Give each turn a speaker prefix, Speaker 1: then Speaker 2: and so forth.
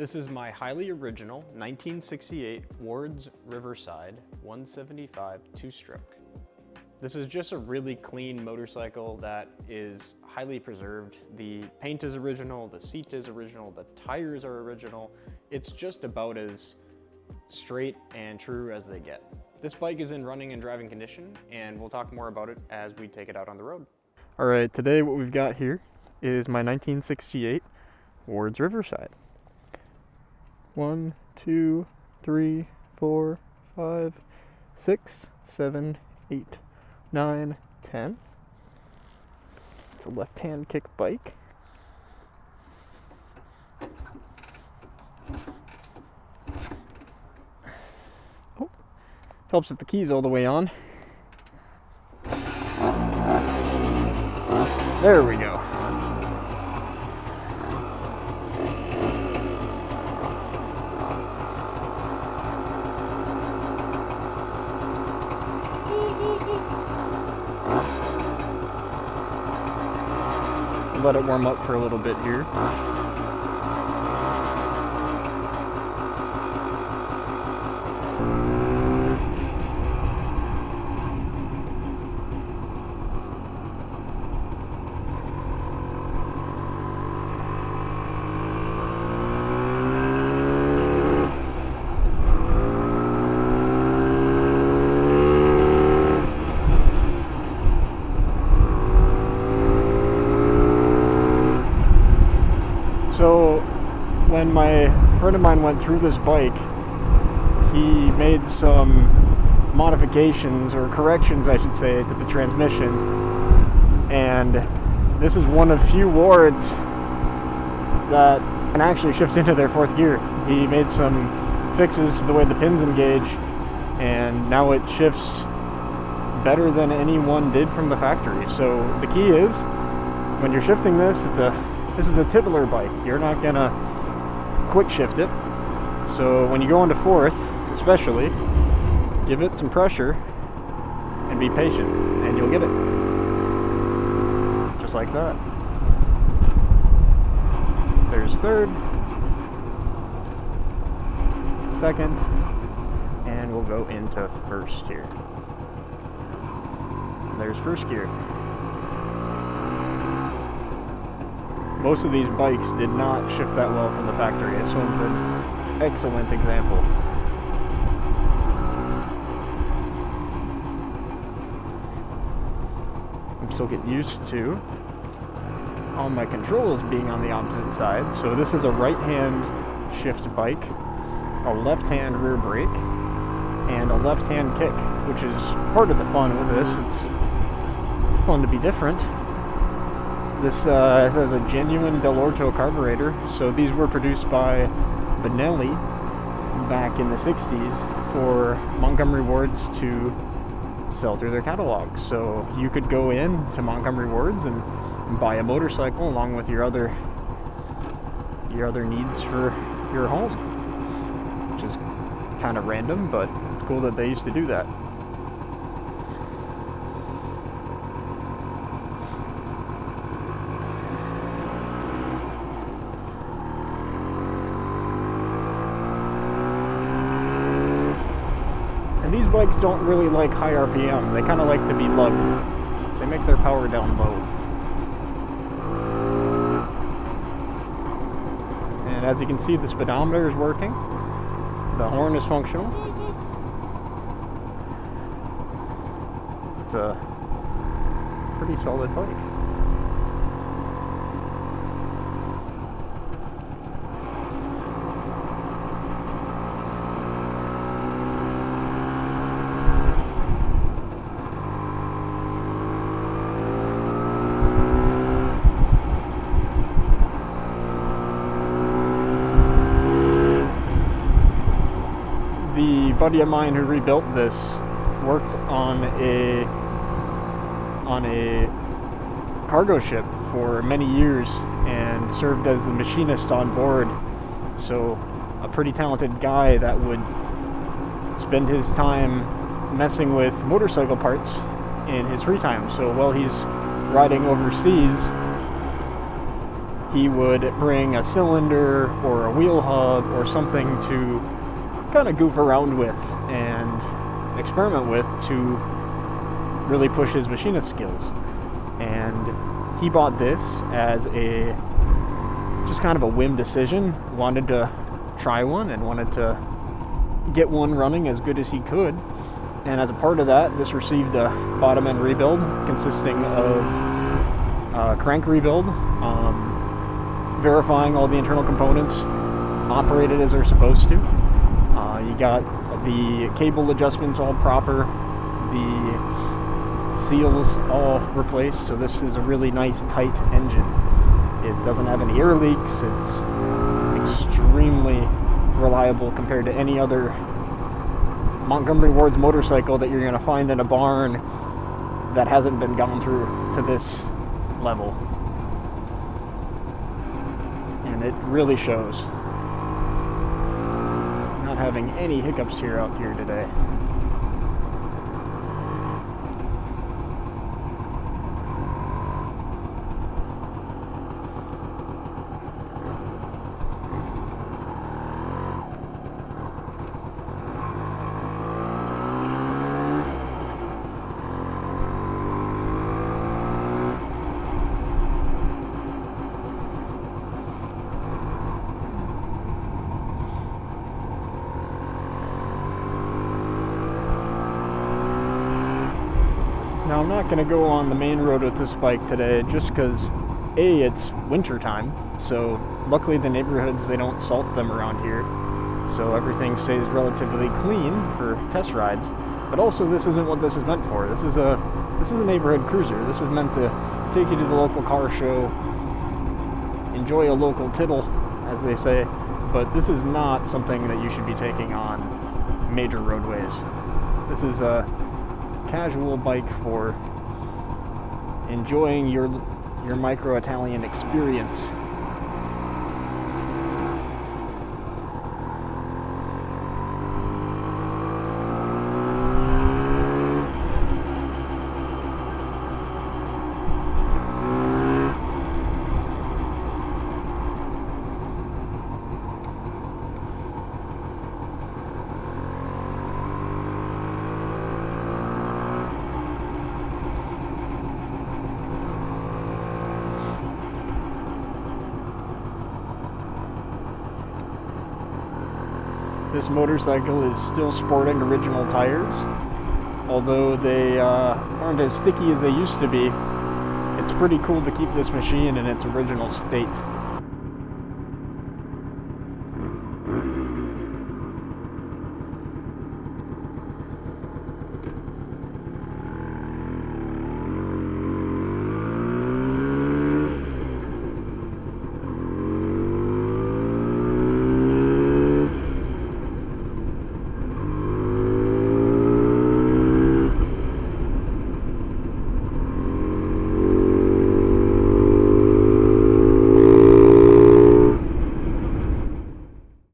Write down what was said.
Speaker 1: This is my highly original 1968 Ward's Riverside 175 two-stroke. This is just a really clean motorcycle that is highly preserved. The paint is original, the seat is original, the tires are original. It's just about as straight and true as they get. This bike is in running and driving condition, and we'll talk more about it as we take it out on the road.
Speaker 2: All right, today what we've got here is my 1968 Ward's Riverside. 1, 2, 3, 4, 5, 6, 7, 8, 9, 10. It's a left-hand kick bike. Oh, helps if the key's all the way on. There we go. Let it warm up for a little bit here. So when my friend of mine went through this bike, he made some modifications, or corrections I should say, to the transmission, and this is one of few Wards that can actually shift into their fourth gear. He made some fixes to the way the pins engage, and now it shifts better than anyone did from the factory. So the key is, when you're shifting this, this is a tippler bike. You're not gonna quick shift it. So when you go into fourth, especially, give it some pressure and be patient, and you'll get it. Just like that. There's third, second, and we'll go into first here. And there's first gear. Most of these bikes did not shift that well from the factory. This one's an excellent example. I'm still getting used to all my controls being on the opposite side. So this is a right-hand shift bike, a left-hand rear brake, and a left-hand kick, which is part of the fun with this. It's fun to be different. This has a genuine Del Orto carburetor, so these were produced by Benelli back in the 60s for Montgomery Wards to sell through their catalog. So you could go in to Montgomery Wards and buy a motorcycle along with your other needs for your home, which is kind of random, but it's cool that they used to do that. These bikes don't really like high RPM. They kind of like to be low. They make their power down low. And as you can see, the speedometer is working. The horn is functional. It's a pretty solid bike. The buddy of mine who rebuilt this worked on a cargo ship for many years and served as the machinist on board. So a pretty talented guy that would spend his time messing with motorcycle parts in his free time. So while he's riding overseas, he would bring a cylinder or a wheel hub or something to kind of goof around with and experiment with to really push his machinist skills. And he bought this as a just kind of a whim decision, wanted to try one and wanted to get one running as good as he could. And as a part of that, this received a bottom end rebuild consisting of crank rebuild, verifying all the internal components operated as they're supposed to. You got the cable adjustments all proper, the seals all replaced, so this is a really nice tight engine. It doesn't have any air leaks. It's extremely reliable compared to any other Montgomery Ward's motorcycle that you're going to find in a barn that hasn't been gone through to this level. And it really shows. Not having any hiccups out here today. Now I'm not going to go on the main road with this bike today just because A, it's winter time, so luckily the neighborhoods, they don't salt them around here, so everything stays relatively clean for test rides. But also this isn't what this is meant for. This is a neighborhood cruiser. This is meant to take you to the local car show, enjoy a local tittle, as they say, but this is not something that you should be taking on major roadways. This is a casual bike for enjoying your micro-Italian experience. This motorcycle is still sporting original tires, although they aren't as sticky as they used to be. It's pretty cool to keep this machine in its original state.